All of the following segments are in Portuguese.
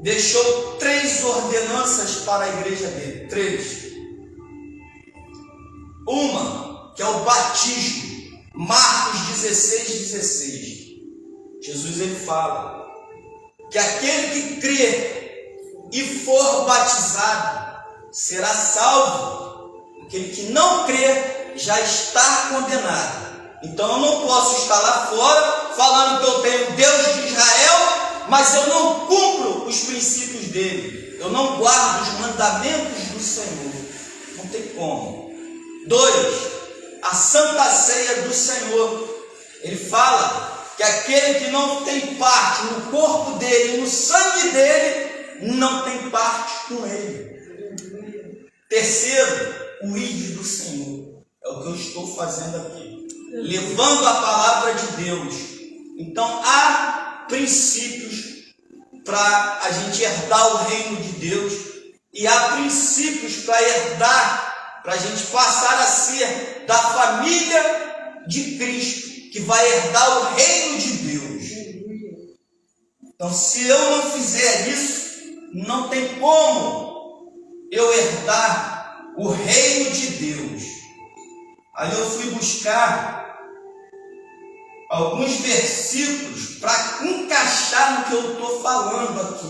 deixou 3 ordenanças para a igreja dele. 3. Uma, que é o batismo. Marcos 16:16. Jesus ele fala que aquele que crê e for batizado será salvo. Aquele que não crê já está condenado. Então eu não posso estar lá fora falando que eu tenho Deus de Israel, mas eu não cumpro os princípios dele. Eu não guardo os mandamentos do Senhor. Não tem como. 2. A Santa Ceia do Senhor. Ele fala que aquele que não tem parte no corpo dele, no sangue dele, não tem parte com ele. 3. O ide do Senhor. É o que eu estou fazendo aqui, levando a palavra de Deus. Então há princípios para a gente herdar o reino de Deus, e há princípios para herdar, para a gente passar a ser da família de Cristo, que vai herdar o reino de Deus. Então, se eu não fizer isso, não tem como eu herdar o reino de Deus. Aí eu fui buscar alguns versículos para encaixar no que eu estou falando aqui.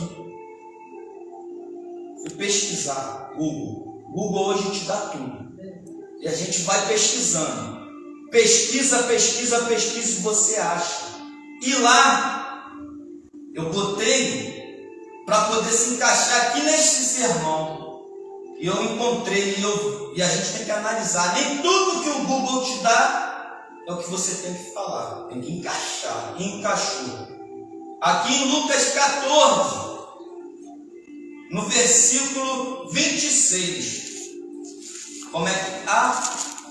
Fui pesquisar. Google hoje te dá tudo. E a gente vai pesquisando. Pesquisa e você acha. E lá eu botei para poder se encaixar aqui neste sermão. E eu encontrei, e a gente tem que analisar. Nem tudo que o Google te dá é o que você tem que falar. Tem que encaixar. E encaixou. Aqui em Lucas 14, no versículo 26. Como é que há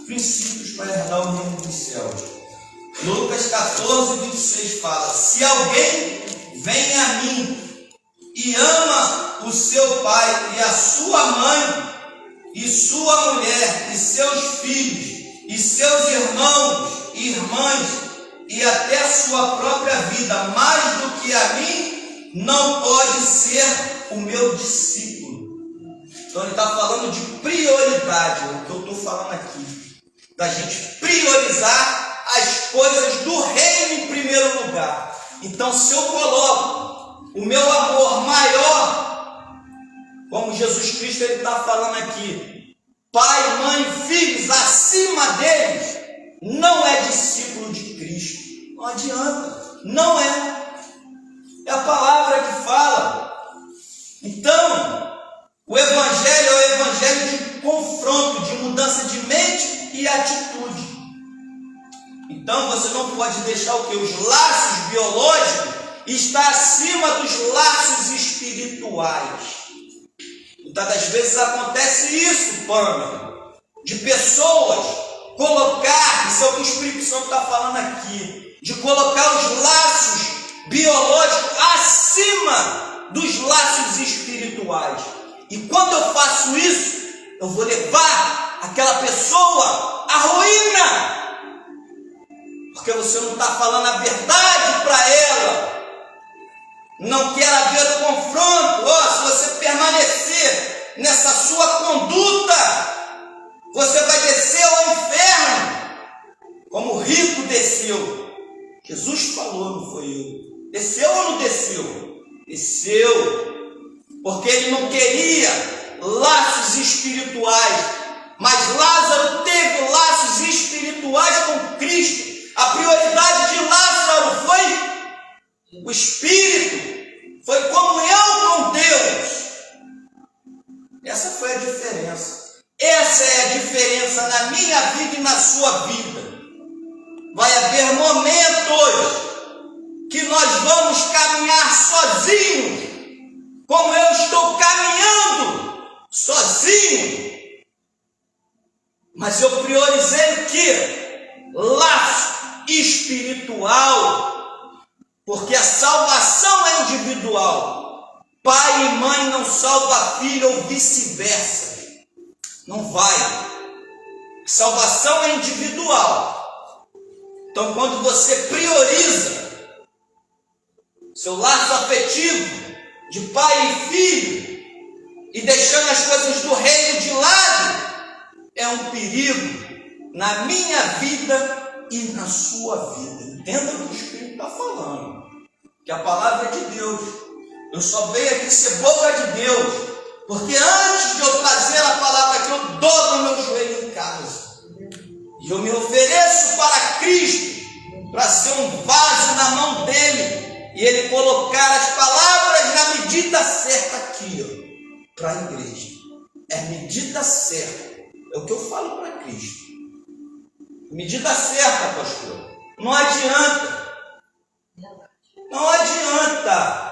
princípios para herdar o reino dos céus. Lucas 14, 26 fala: se alguém vem a mim e ama o seu pai e a sua mãe, e sua mulher, e seus filhos, e seus irmãos e irmãs, e até a sua própria vida, mais do que a mim, não pode ser o meu discípulo. Então ele está falando de prioridade, é o que eu estou falando aqui, da gente priorizar as coisas do reino em primeiro lugar. Então, se eu coloco o meu amor maior, como Jesus Cristo está falando aqui, pai, mãe, filhos, acima deles, não é discípulo de Cristo. Não adianta, não é. É a palavra que fala. Então, o Evangelho é o Evangelho de confronto, de mudança de mente e atitude. Então você não pode deixar o que? Os laços biológicos estar acima dos laços espirituais. Muitas das vezes acontece isso, Pâmela, de pessoas colocar, isso é o que o Espírito Santo está falando aqui, de colocar os laços biológicos acima dos laços espirituais. E quando eu faço isso, eu vou levar aquela pessoa à ruína. Porque você não está falando a verdade para ela. Não quer haver o confronto. Se você permanecer nessa sua conduta, você vai descer ao inferno, como o rico desceu. Jesus falou, não foi eu. Desceu ou não desceu? Desceu. Porque ele não queria laços espirituais, mas Lázaro teve laços espirituais com Cristo. A prioridade de Lázaro foi o Espírito, foi comunhão com Deus. Essa foi a diferença. Essa é a diferença na minha vida e na sua vida. Vai haver momentos que nós vamos caminhar sozinhos, como eu estou caminhando sozinho, mas eu priorizei o quê? Laço espiritual, porque a salvação é individual. Pai e mãe não salva filho ou vice-versa. Não vai. A salvação é individual. Então, quando você prioriza seu laço afetivo, de pai e filho, e deixando as coisas do reino de lado, é um perigo na minha vida e na sua vida. Entenda o que o Espírito está falando, que a palavra é de Deus. Eu só venho aqui ser boca de Deus, porque antes de eu trazer a palavra aqui, eu dobro o meu joelho em casa. E eu me ofereço para Cristo, para ser um vaso na mão dele, e ele colocar as palavras na medida certa aqui, para a igreja. É medida certa. É o que eu falo para Cristo. Medida certa, pastor. Não adianta. Não adianta